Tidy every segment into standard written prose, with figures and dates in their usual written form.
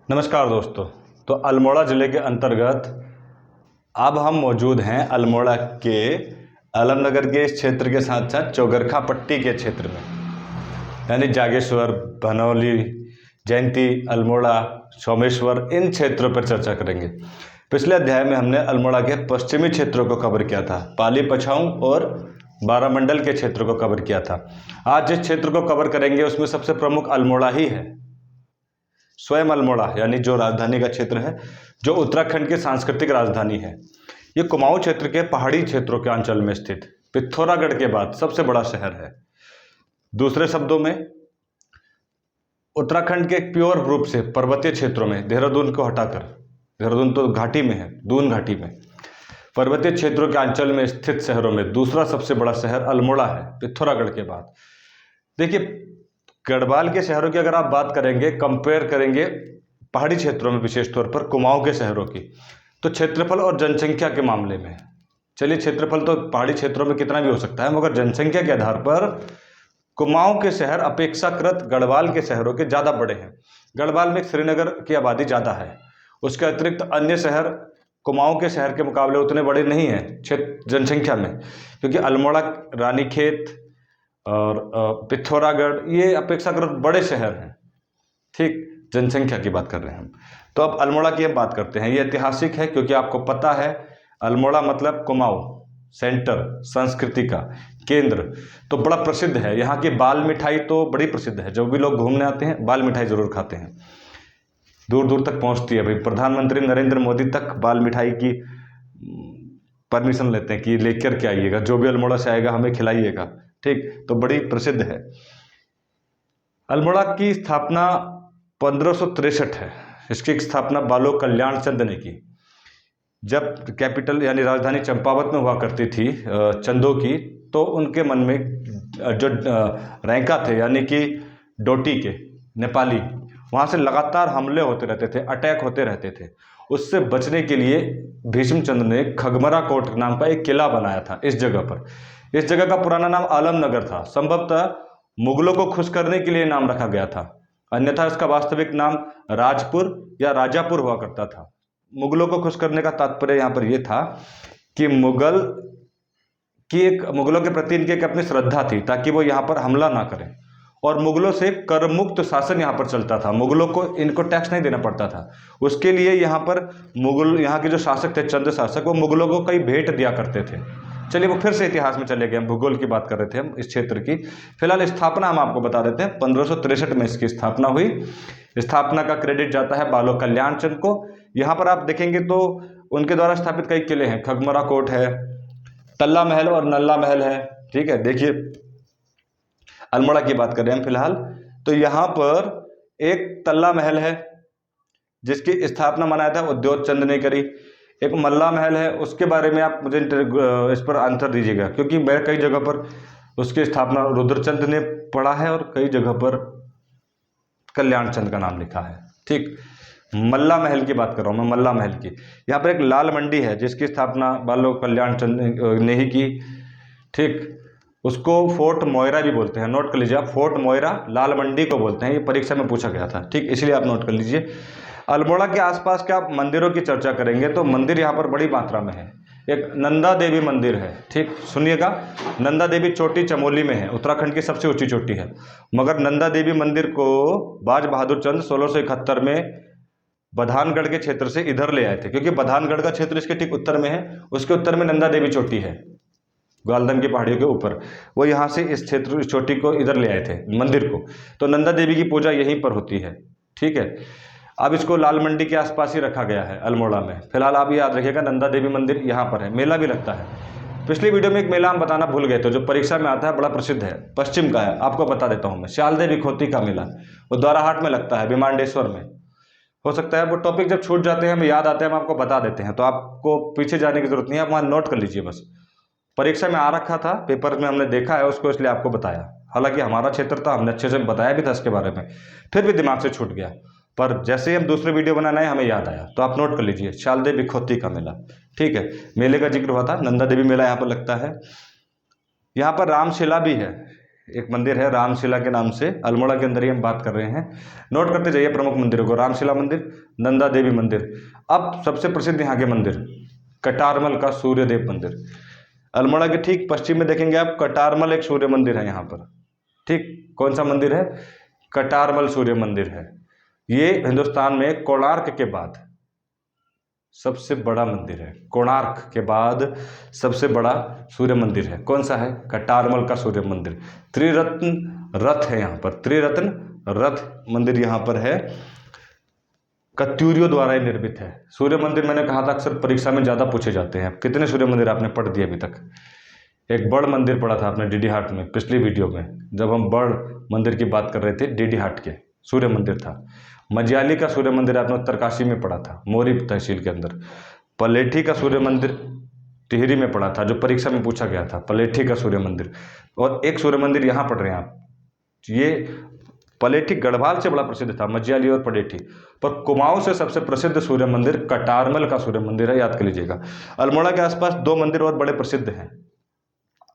नमस्कार दोस्तों। तो अल्मोड़ा ज़िले के अंतर्गत अब हम मौजूद हैं अल्मोड़ा के आलमनगर के इस क्षेत्र के साथ साथ चौगरखा पट्टी के क्षेत्र में, यानी जागेश्वर, भनौली, जयंती, अल्मोड़ा, सोमेश्वर, इन क्षेत्रों पर चर्चा करेंगे। पिछले अध्याय में हमने अल्मोड़ा के पश्चिमी क्षेत्रों को कवर किया था, पाली, पछाऊ और बारामंडल के क्षेत्र को कवर किया था। आज जिस क्षेत्र को कवर करेंगे उसमें सबसे प्रमुख अल्मोड़ा ही है। स्वयं अल्मोड़ा यानी जो राजधानी का क्षेत्र है, जो उत्तराखंड की सांस्कृतिक राजधानी है। ये कुमाऊं क्षेत्र के पहाड़ी क्षेत्रों के अंचल में स्थित पिथौरागढ़ के बाद सबसे बड़ा शहर है। दूसरे शब्दों में, उत्तराखंड के एक प्योर रूप से पर्वतीय क्षेत्रों में, देहरादून को हटाकर, देहरादून तो घाटी में है, दून घाटी में, पर्वतीय क्षेत्रों के अंचल में स्थित शहरों में दूसरा सबसे बड़ा शहर अल्मोड़ा है, पिथौरागढ़ के बाद। देखिए, गढ़वाल के शहरों की अगर आप बात करेंगे, कंपेयर करेंगे पहाड़ी क्षेत्रों में, विशेष तौर पर कुमाऊं के शहरों की, तो क्षेत्रफल और जनसंख्या के मामले में, चलिए क्षेत्रफल तो पहाड़ी क्षेत्रों में कितना भी हो सकता है, मगर जनसंख्या के आधार पर कुमाऊं के शहर अपेक्षाकृत गढ़वाल के शहरों के ज़्यादा बड़े हैं। गढ़वाल में श्रीनगर की आबादी ज़्यादा है, उसके अतिरिक्त अन्य शहर कुमाऊं के शहर के मुकाबले उतने बड़े नहीं हैं क्षेत्र जनसंख्या में, क्योंकि अल्मोड़ा, रानीखेत और पिथौरागढ़ ये अपेक्षाकृत बड़े शहर हैं। ठीक, जनसंख्या की बात कर रहे हैं हम। तो अब अल्मोड़ा की हम बात करते हैं। ये ऐतिहासिक है क्योंकि आपको पता है अल्मोड़ा मतलब कुमाऊं, सेंटर, संस्कृति का केंद्र, तो बड़ा प्रसिद्ध है। यहाँ की बाल मिठाई तो बड़ी प्रसिद्ध है। जब भी लोग घूमने आते हैं बाल मिठाई ज़रूर खाते हैं, दूर दूर तक पहुँचती है। भाई, प्रधानमंत्री नरेंद्र मोदी तक बाल मिठाई की परमिशन लेते हैं कि लेकर के आइएगा, जो भी अल्मोड़ा से आएगा हमें खिलाइएगा। ठीक, तो बड़ी प्रसिद्ध है। अल्मोड़ा की स्थापना 1563 है। इसकी स्थापना बालो कल्याण चंद ने की। जब कैपिटल यानी राजधानी चंपावत में हुआ करती थी चंदों की, तो उनके मन में जो रैंका थे यानी कि डोटी के नेपाली, वहाँ से लगातार हमले होते रहते थे, अटैक होते रहते थे। उससे बचने के लिए भीष्मचंद्र ने खगमरा कोट नाम का एक किला बनाया था इस जगह पर। इस जगह का पुराना नाम आलमनगर था। संभवतः मुगलों को खुश करने के लिए नाम रखा गया था, अन्यथा इसका वास्तविक नाम राजपुर या राजापुर हुआ करता था। मुगलों को खुश करने का तात्पर्य यहाँ पर यह था कि मुगलों के प्रति इनकी एक अपनी श्रद्धा थी, ताकि वो यहाँ पर हमला ना करें। और मुगलों से कर मुक्त शासन यहाँ पर चलता था, मुगलों को इनको टैक्स नहीं देना पड़ता था। उसके लिए यहाँ पर यहाँ के जो शासक थे, चंद शासक, वो मुगलों को कई भेंट दिया करते थे। चलिए, वो फिर से इतिहास में चले गए, हम भूगोल की बात कर रहे थे हम इस क्षेत्र की। फिलहाल स्थापना हम आपको बता देते हैं, 1563 में इसकी स्थापना हुई। स्थापना का क्रेडिट जाता है बालो कल्याण चंद को। यहाँ पर आप देखेंगे तो उनके द्वारा स्थापित कई किले हैं। खगमरा कोट है, तल्ला महल और नल्ला महल है। ठीक है, देखिए अल्मोड़ा की बात कर रहे हैं हम फिलहाल। तो यहाँ पर एक तल्ला महल है जिसकी स्थापना मनाया था उद्योग चंद ने करी। एक मल्ला महल है, उसके बारे में आप मुझे इस पर आंसर दीजिएगा, क्योंकि मैं कई जगह पर उसकी स्थापना रुद्रचंद ने पढ़ा है और कई जगह पर कल्याण चंद का नाम लिखा है। ठीक, मल्ला महल की बात कर रहा हूँ मैं, मल्ला महल की। यहाँ पर एक लाल मंडी है जिसकी स्थापना बालो कल्याण चंद ने ही की। ठीक, उसको फोर्ट मोयरा भी बोलते हैं, नोट कर लीजिए आप। फोर्ट मोयरा लाल मंडी को बोलते हैं, ये परीक्षा में पूछा गया था। ठीक, इसलिए आप नोट कर लीजिए। अल्मोड़ा के आसपास के आप मंदिरों की चर्चा करेंगे तो मंदिर यहाँ पर बड़ी मात्रा में है। एक नंदा देवी मंदिर है। ठीक, सुनिएगा, नंदा देवी चोटी चमोली में है, उत्तराखंड की सबसे ऊंची चोटी है। मगर नंदा देवी मंदिर को बाज बहादुर चंद 1671 में बधानगढ़ के क्षेत्र से इधर ले आए थे, क्योंकि बधानगढ़ का क्षेत्र इसके ठीक उत्तर में है। उसके उत्तर में नंदा देवी चोटी है, ग्वालदम की पहाड़ियों के ऊपर। वो यहाँ से इस क्षेत्र, इस चोटी को इधर ले आए थे, मंदिर को। तो नंदा देवी की पूजा यहीं पर होती है। ठीक है, अब इसको लाल मंडी के आसपास ही रखा गया है अल्मोड़ा में। फिलहाल आप याद रखिएगा, नंदा देवी मंदिर यहाँ पर है। मेला भी लगता है। पिछली वीडियो में एक मेला हम बताना भूल गए थे, जो परीक्षा में आता है, बड़ा प्रसिद्ध है, पश्चिम का है, आपको बता देता हूँ मैं। श्यालदेव विखोती का मेला, वो द्वाराहाट में लगता है, विमांडेश्वर में। हो सकता है वो टॉपिक जब छूट जाते हैं, हमें याद आते हैं, हम आपको बता देते हैं, तो आपको पीछे जाने की जरूरत नहीं है, आप वहाँ नोट कर लीजिए बस। परीक्षा में आ रखा था, पेपर में हमने देखा है उसको, इसलिए आपको बताया। हालांकि हमारा क्षेत्र था, हमने अच्छे से बताया भी था इसके बारे में, फिर भी दिमाग से छूट गया। पर जैसे ही हम दूसरे वीडियो बनाना है हमें याद आया, तो आप नोट कर लीजिए, श्यालदेव विखोती का मेला। ठीक है, मेले का जिक्र हुआ था, नंदा देवी मेला यहाँ पर लगता है। यहाँ पर रामशिला भी है, एक मंदिर है रामशिला के नाम से, अल्मोड़ा के अंदर ही हम बात कर रहे हैं। नोट करते जाइए प्रमुख मंदिरों को, रामशिला मंदिर, नंदा देवी मंदिर। अब सबसे प्रसिद्ध यहाँ के मंदिर, कटारमल का सूर्यदेव मंदिर। अल्मोड़ा के ठीक पश्चिम में देखेंगे आप, कटारमल एक सूर्य मंदिर है यहाँ पर। ठीक, कौन सा मंदिर है? कटारमल सूर्य मंदिर है। ये हिंदुस्तान में कोणार्क के बाद सबसे बड़ा मंदिर है। कोणार्क के बाद सबसे बड़ा सूर्य मंदिर है। कौन सा है? कटारमल का सूर्य मंदिर। त्रिरत्न रथ है यहाँ पर, त्रिरत्न रथ मंदिर यहाँ पर है, कत्यूरियों द्वारा ही निर्मित है। सूर्य मंदिर मैंने कहा था अक्सर परीक्षा में ज़्यादा पूछे जाते हैं। कितने सूर्य मंदिर आपने पढ़ दिए अभी तक? एक बड़ मंदिर पढ़ा था आपने डीडी हाट में, पिछली वीडियो में जब हम बड़ मंदिर की बात कर रहे थे, डीडी हाट के सूर्य मंदिर था। मजियाली का सूर्य मंदिर आपने उत्तरकाशी में पढ़ा था, मोरी तहसील के अंदर। पलेठी का सूर्य मंदिर टिहरी में पढ़ा था, जो परीक्षा में पूछा गया था, पलेठी का सूर्य मंदिर। और एक सूर्य मंदिर यहाँ पढ़ रहे हैं आप, ये पलेठी गढ़वाल से बड़ा प्रसिद्ध था, मजियाली और पलेठी। पर कुमाऊं से सबसे प्रसिद्ध सूर्य मंदिर कटारमल का सूर्य मंदिर है, याद कर लीजिएगा। अल्मोड़ा के आसपास दो मंदिर और बड़े प्रसिद्ध हैं,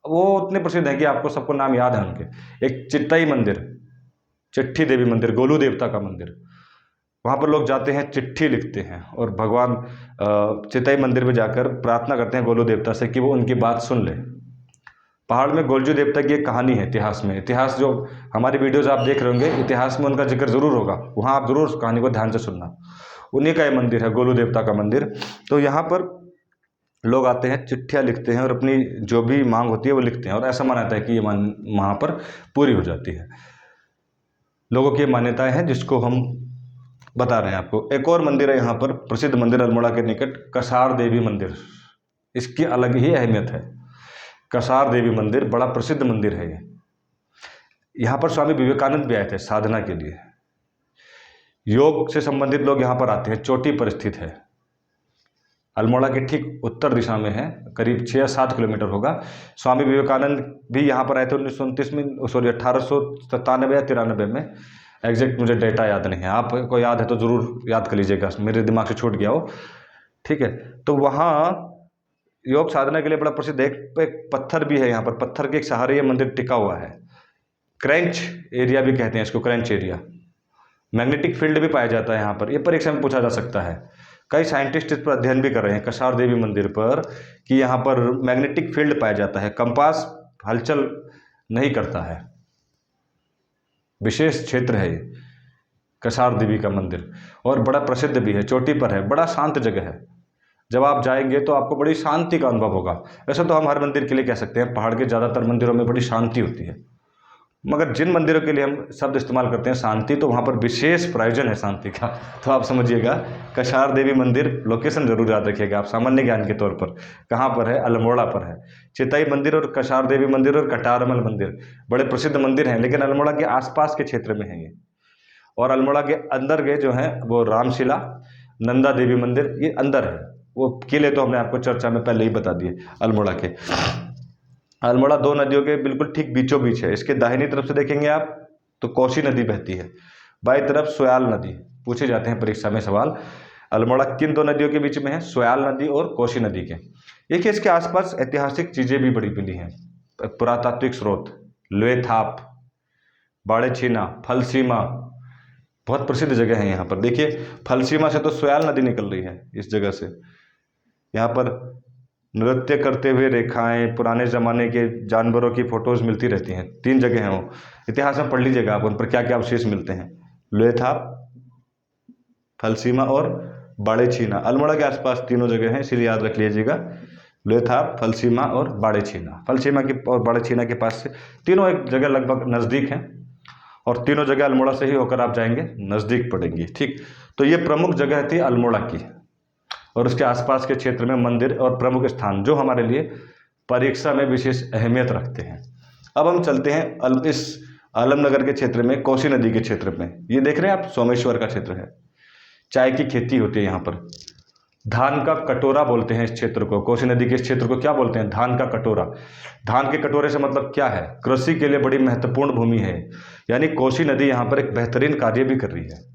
वो उतने प्रसिद्ध हैं कि आपको सबको नाम याद है उनके। एक चिट्टई मंदिर, चिट्ठी देवी मंदिर, गोलू देवता का मंदिर। वहाँ पर लोग जाते हैं, चिट्ठी लिखते हैं और भगवान चिट्टई मंदिर में जाकर प्रार्थना करते हैं गोलू देवता से कि वो उनकी बात सुन ले। पहाड़ में गोलजू देवता की एक कहानी है इतिहास में। इतिहास जो हमारी वीडियोज़ आप देख रहे होंगे, इतिहास में उनका जिक्र जरूर होगा, वहाँ आप जरूर उस कहानी को ध्यान से सुनना। उन्हीं का ये मंदिर है, गोलू देवता का मंदिर। तो यहाँ पर लोग आते हैं, चिट्ठियाँ लिखते हैं और अपनी जो भी मांग होती है वो लिखते हैं, और ऐसा माना जाता है कि ये वहाँ पर पूरी हो जाती है। लोगों की मान्यताएं हैं जिसको हम बता रहे हैं आपको। एक और मंदिर है यहाँ पर प्रसिद्ध मंदिर अल्मोड़ा के निकट, कसार देवी मंदिर। इसकी अलग ही अहमियत है। कसार देवी मंदिर बड़ा प्रसिद्ध मंदिर है ये। यहाँ पर स्वामी विवेकानंद भी आए थे साधना के लिए। योग से संबंधित लोग यहाँ पर आते हैं। चोटी पर स्थित है, अल्मोड़ा के ठीक उत्तर दिशा में है, करीब 6 या 7 किलोमीटर होगा। स्वामी विवेकानंद भी यहाँ पर आए थे 1929 में, सॉरी 1897 या 93 में। एग्जैक्ट मुझे डेटा याद नहीं है, आपको याद है तो ज़रूर याद कर लीजिएगा, मेरे दिमाग से छूट गया हो। ठीक है, तो वहाँ योग साधना के लिए बड़ा प्रसिद्ध है। एक पत्थर भी है यहाँ पर, पत्थर के एक सहारे ये मंदिर टिका हुआ है। क्रंच एरिया भी कहते हैं इसको, क्रंच एरिया। मैग्नेटिक फील्ड भी पाया जाता है यहाँ पर, ये परीक्षा में पूछा जा सकता है। कई साइंटिस्ट इस पर अध्ययन भी कर रहे हैं, कसार देवी मंदिर पर, कि यहाँ पर मैग्नेटिक फील्ड पाया जाता है। कंपास हलचल नहीं करता है, विशेष क्षेत्र है ये कसार देवी का मंदिर, और बड़ा प्रसिद्ध भी है, चोटी पर है, बड़ा शांत जगह है। जब आप जाएंगे तो आपको बड़ी शांति का अनुभव होगा। वैसे तो हम हर मंदिर के लिए कह सकते हैं, पहाड़ के ज़्यादातर मंदिरों में बड़ी शांति होती है, मगर जिन मंदिरों के लिए हम शब्द इस्तेमाल करते हैं शांति, तो वहाँ पर विशेष प्रयोजन है शांति का। तो आप समझिएगा, कसार देवी मंदिर, लोकेशन जरूर याद रखिएगा आप सामान्य ज्ञान के तौर पर। कहाँ पर है? अल्मोड़ा पर है। चितई मंदिर और कसार देवी मंदिर और कटारमल मंदिर बड़े प्रसिद्ध मंदिर हैं, लेकिन अल्मोड़ा के आसपास के क्षेत्र में है ये। और अल्मोड़ा के अंदर के जो हैं वो रामशिला, नंदा देवी मंदिर, ये अंदर है। वो किले तो हमने आपको चर्चा में पहले ही बता दिए अल्मोड़ा के। अल्मोड़ा दो नदियों के बिल्कुल ठीक बीचों बीच है। इसके दाहिनी तरफ से देखेंगे आप तो कोसी नदी बहती है, बाई तरफ सोयाल नदी। पूछे जाते हैं परीक्षा में सवाल, अल्मोड़ा किन दो नदियों के बीच में है? सोयाल नदी और कोसी नदी के। देखिए इसके आसपास ऐतिहासिक चीज़ें भी बड़ी मिली हैं, पुरातात्विक स्रोत, लोएथाप, बाड़ेछीना, फलसीमा, बहुत प्रसिद्ध जगह है यहाँ पर। देखिए फलसीमा से तो सोयाल नदी निकल रही है इस जगह से। यहाँ पर नृत्य करते हुए रेखाएं, पुराने ज़माने के जानवरों की फ़ोटोज़ मिलती रहती हैं। 3 जगह हैं वो, इतिहास में पढ़ लीजिएगा आप, उन पर क्या क्या अवशेष मिलते हैं। लोएथाप, फलसीमा और बाड़ेछीना, अल्मोड़ा के आसपास तीनों जगह हैं, इसीलिए याद रख लीजिएगा। लोएथाप, फलसीमा और बाड़ेछीना। फलसीमा की और बाड़ेछीना के पास से तीनों एक जगह लगभग नज़दीक हैं, और तीनों जगह अल्मोड़ा से ही होकर आप जाएंगे, नज़दीक पड़ेंगी। ठीक, तो ये प्रमुख जगह थी अल्मोड़ा की, और उसके आसपास के क्षेत्र में मंदिर और प्रमुख स्थान जो हमारे लिए परीक्षा में विशेष अहमियत रखते हैं। अब हम चलते हैं इस आलमनगर के क्षेत्र में, कोसी नदी के क्षेत्र में। ये देख रहे हैं आप, सोमेश्वर का क्षेत्र है, चाय की खेती होती है यहाँ पर। धान का कटोरा बोलते हैं इस क्षेत्र को, कोसी नदी के इस क्षेत्र को क्या बोलते हैं? धान का कटोरा। धान के कटोरे से मतलब क्या है? कृषि के लिए बड़ी महत्वपूर्ण भूमि है, यानी कोसी नदी यहाँ पर एक बेहतरीन कार्य भी कर रही है।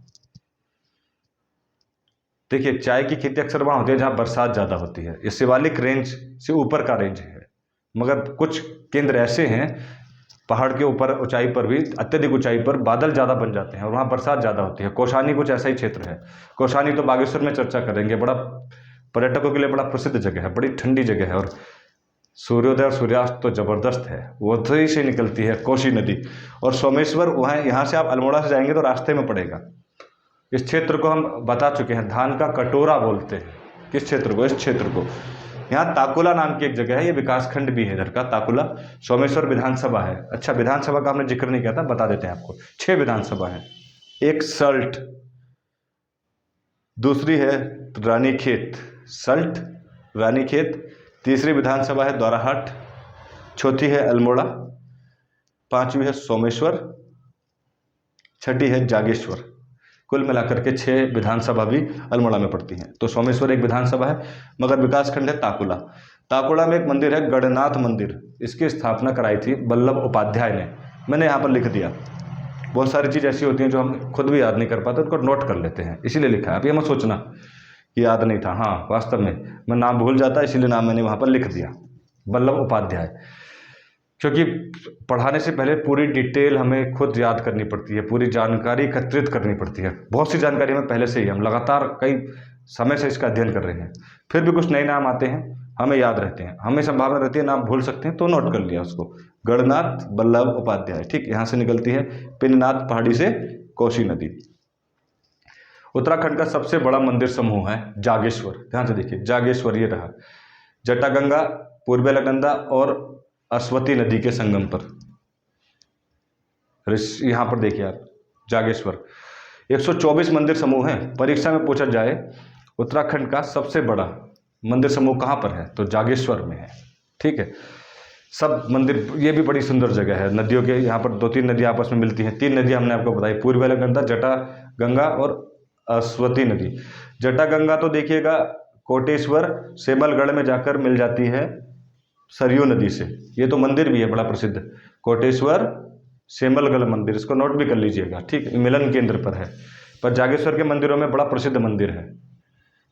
देखिए चाय की खेती अक्सर वहाँ होती है जहाँ बरसात ज़्यादा होती है, ये शिवालिक रेंज से ऊपर का रेंज है, मगर कुछ केंद्र ऐसे हैं पहाड़ के ऊपर ऊंचाई पर भी, अत्यधिक ऊंचाई पर बादल ज़्यादा बन जाते हैं और वहाँ बरसात ज़्यादा होती है। कौशानी कुछ ऐसा ही क्षेत्र है। कौशानी तो बागेश्वर में चर्चा करेंगे, बड़ा पर्यटकों के लिए बड़ा प्रसिद्ध जगह है, बड़ी ठंडी जगह है और सूर्योदय और सूर्यास्त तो ज़बरदस्त है। वहीं से निकलती है कोसी नदी। और सोमेश्वर वहाँ, यहाँ से आप अल्मोड़ा से जाएंगे तो रास्ते में पड़ेगा। इस क्षेत्र को हम बता चुके हैं, धान का कटोरा बोलते हैं। किस क्षेत्र को? इस क्षेत्र को। यहाँ ताकुला नाम की एक जगह है, ये विकासखंड भी है इधर का, ताकुला। सोमेश्वर विधानसभा है। अच्छा, विधानसभा का हमने जिक्र नहीं किया था, बता देते हैं आपको। 6 विधानसभा है। एक सल्ट, दूसरी है रानीखेत, सल्ट रानीखेत। तीसरी विधानसभा है द्वाराहाट, चौथी है अल्मोड़ा, पांचवी है सोमेश्वर, छठी है जागेश्वर। कुल मिलाकर के 6 विधानसभा भी अल्मोड़ा में पड़ती हैं। तो सोमेश्वर एक विधानसभा है, मगर विकासखंड है ताकुला। ताकुला में एक मंदिर है गणनाथ मंदिर, इसकी स्थापना कराई थी वल्लभ उपाध्याय ने। मैंने यहाँ पर लिख दिया। बहुत सारी चीज़ ऐसी होती हैं जो हम खुद भी याद नहीं कर पाते, उनको नोट कर लेते हैं, इसीलिए लिखा है। अभी हमें सोचना कि याद नहीं था, हाँ वास्तव में मैं नाम भूल जाता, इसीलिए नाम मैंने वहाँ पर लिख दिया, वल्लभ उपाध्याय। क्योंकि पढ़ाने से पहले पूरी डिटेल हमें खुद याद करनी पड़ती है, पूरी जानकारी एकत्रित करनी पड़ती है। बहुत सी जानकारी हमें पहले से ही, हम लगातार कई समय से इसका अध्ययन कर रहे हैं, फिर भी कुछ नए नाम आते हैं, हमें याद रहते हैं, हमें संभावना रहती है नाम भूल सकते हैं, तो नोट कर लिया उसको। गणनाथ वल्लभ उपाध्याय, ठीक। यहाँ से निकलती है पिननाथ पहाड़ी से कोसी नदी। उत्तराखंड का सबसे बड़ा मंदिर समूह है जागेश्वर। ध्यान से देखिए, जागेश्वर ये रहा, जटागंगा, पूर्वी अलकनंदा और अश्वती नदी के संगम पर। यहाँ पर देखिए आप, जागेश्वर। 124 मंदिर समूह हैं। परीक्षा में पूछा जाए उत्तराखंड का सबसे बड़ा मंदिर समूह कहाँ पर है, तो जागेश्वर में है, ठीक है। सब मंदिर, ये भी बड़ी सुंदर जगह है। नदियों के यहाँ पर 2-3 नदियाँ आपस में मिलती हैं। 3 नदियाँ हमने आपको बताई, पूर्वी अलकनंदा, जटागंगा और अश्वती नदी। जटागंगा तो देखिएगा कोटेश्वर सेमलगढ़ में जाकर मिल जाती है सरयू नदी से। ये तो मंदिर भी है बड़ा प्रसिद्ध, कोटेश्वर सेमलगढ़ मंदिर, इसको नोट भी कर लीजिएगा, ठीक। मिलन केंद्र पर है। पर जागेश्वर के मंदिरों में बड़ा प्रसिद्ध मंदिर है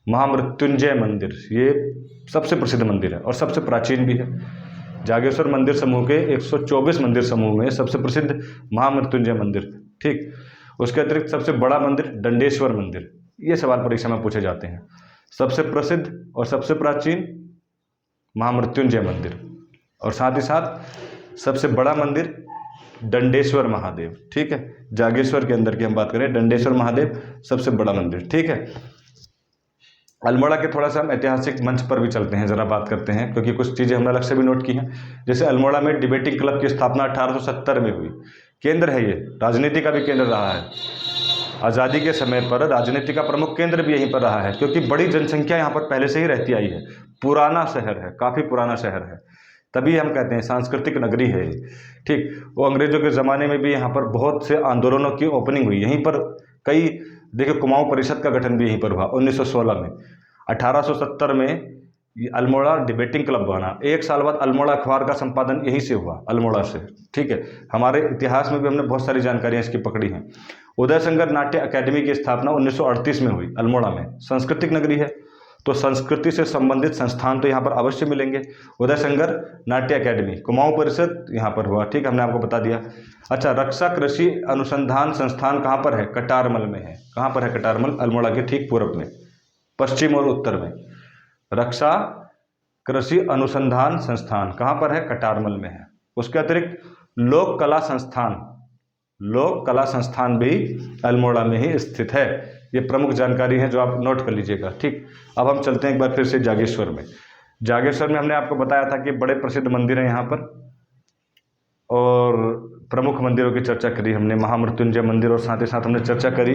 महामृत्युंजय मंदिर, ये सबसे प्रसिद्ध मंदिर है और सबसे प्राचीन भी है। जागेश्वर मंदिर समूह के 124 मंदिर समूह में सबसे प्रसिद्ध महामृत्युंजय मंदिर, ठीक। उसके अतिरिक्त सबसे बड़ा मंदिर दंडेश्वर मंदिर। ये सवाल परीक्षा में पूछे जाते हैं। सबसे प्रसिद्ध और सबसे प्राचीन महामृत्युंजय मंदिर, और साथ ही साथ सबसे बड़ा मंदिर दंडेश्वर महादेव, ठीक है। जागेश्वर के अंदर की हम बात करें, दंडेश्वर महादेव सबसे बड़ा मंदिर, ठीक है। अल्मोड़ा के थोड़ा सा हम ऐतिहासिक मंच पर भी चलते हैं, ज़रा बात करते हैं, क्योंकि कुछ चीज़ें हमने अलग से भी नोट की हैं। जैसे अल्मोड़ा में डिबेटिंग क्लब की स्थापना 1870 में हुई। केंद्र है ये, राजनीति का भी केंद्र रहा है। आज़ादी के समय पर राजनीति का प्रमुख केंद्र भी यहीं पर रहा है, क्योंकि बड़ी जनसंख्या यहाँ पर पहले से ही रहती आई है। पुराना शहर है, काफ़ी पुराना शहर है, तभी हम कहते हैं सांस्कृतिक नगरी है ये, ठीक। वो अंग्रेजों के ज़माने में भी यहाँ पर बहुत से आंदोलनों की ओपनिंग हुई यहीं पर। कई, देखिए, कुमाऊं परिषद का गठन भी यहीं पर हुआ 1916 में। 1870 में अल्मोड़ा डिबेटिंग क्लब बना। 1 साल बाद अल्मोड़ा अखबार का संपादन यहीं से हुआ, अल्मोड़ा से, ठीक है। हमारे इतिहास में भी हमने बहुत सारी जानकारियाँ इसकी पकड़ी हैं। उदयशंकर नाट्य अकेडमी की स्थापना 1938 में हुई अल्मोड़ा में। सांस्कृतिक नगरी है तो संस्कृति से संबंधित संस्थान तो यहाँ पर अवश्य मिलेंगे। उदयशंकर नाट्य अकेडमी, कुमाऊं परिषद यहाँ पर हुआ, ठीक, हमने आपको बता दिया। अच्छा, रक्षा कृषि अनुसंधान संस्थान कहाँ पर है, कटारमल में है। कहाँ पर है कटारमल? अल्मोड़ा के ठीक पूर्व में, पश्चिम और उत्तर में। रक्षा कृषि अनुसंधान संस्थान कहाँ पर है, कटारमल में है। उसके अतिरिक्त लोक कला संस्थान, लोक कला संस्थान भी अल्मोड़ा में ही स्थित है। ये प्रमुख जानकारी है जो आप नोट कर लीजिएगा, ठीक। अब हम चलते हैं एक बार फिर से जागेश्वर में। जागेश्वर में हमने आपको बताया था कि बड़े प्रसिद्ध मंदिर हैं यहाँ पर, और प्रमुख मंदिरों की चर्चा करी हमने, महामृत्युंजय मंदिर, और साथ ही साथ हमने चर्चा करी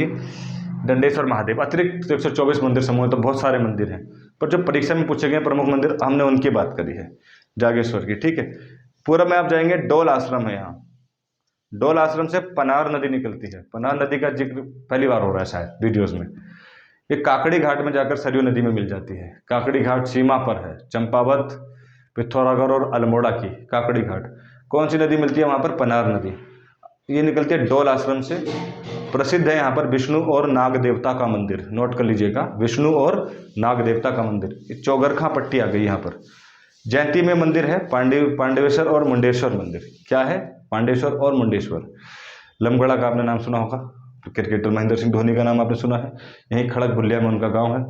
दंडेश्वर महादेव। अतिरिक्त 124 मंदिर समूह, तो बहुत सारे मंदिर हैं, पर जो परीक्षा में पूछे गए प्रमुख मंदिर, हमने उनकी बात करी है जागेश्वर की, ठीक है। पूर्व में आप जाएंगे, डोल आश्रम है यहाँ। डोल आश्रम से पनार नदी निकलती है। पनार नदी का जिक्र पहली बार हो रहा है शायद वीडियोस में। ये काकड़ी घाट में जाकर सरयू नदी में मिल जाती है। काकड़ी घाट सीमा पर है, चंपावत, पिथौरागढ़ और अल्मोड़ा की काकड़ी घाट। कौन सी नदी मिलती है वहाँ पर? पनार नदी। ये निकलती है डोल आश्रम से। प्रसिद्ध है यहाँ पर विष्णु और नाग देवता का मंदिर, नोट कर लीजिएगा, विष्णु और नाग देवता का मंदिर। ये चौगरखा पट्टी आ गई यहाँ पर। जयंती में मंदिर है पांडवेश्वर और मुंडेश्वर मंदिर। क्या है? पांडेश्वर और मुंडेश्वर। लमगढ़ा का आपने नाम सुना होगा, क्रिकेटर महेंद्र सिंह धोनी का नाम आपने सुना है। यहीं खड़क भुलिया में उनका गाँव है,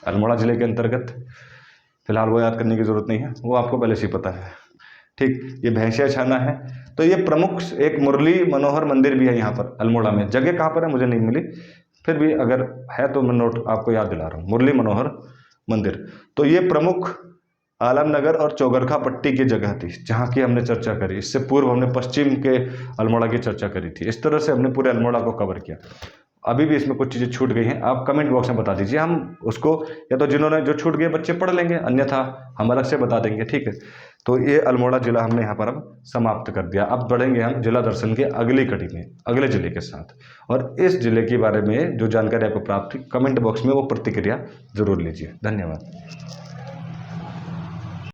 अल्मोड़ा जिले के अंतर्गत। फिलहाल वो याद करने की ज़रूरत नहीं है, वो आपको पहले से ही पता है। ठीक, ये भैंसिया छाना है। तो ये प्रमुख एक मुरली मनोहर मंदिर भी है यहाँ पर अल्मोड़ा में। जगह कहाँ पर है मुझे नहीं मिली, फिर भी अगर है तो मैं नोट आपको याद दिला रहा हूँ, मुरली मनोहर मंदिर। तो ये प्रमुख आलमनगर और चौगरखा पट्टी की जगह थी जहाँ की हमने चर्चा करी। इससे पूर्व हमने पश्चिम के अल्मोड़ा की चर्चा करी थी। इस तरह से हमने पूरे अल्मोड़ा को कवर किया। अभी भी इसमें कुछ चीज़ें छूट गई हैं, आप कमेंट बॉक्स में बता दीजिए, हम उसको या तो जिन्होंने जो छूट गए बच्चे पढ़ लेंगे, अन्यथा हम अलग से बता देंगे। ठीक है, तो ये अल्मोड़ा जिला हमने यहाँ पर अब समाप्त कर दिया। अब बढ़ेंगे हम जिला दर्शन के अगली कड़ी में, अगले जिले के साथ। और इस जिले के बारे में जो जानकारी आपको प्राप्त हुई, कमेंट बॉक्स में वो प्रतिक्रिया जरूर लीजिए। धन्यवाद।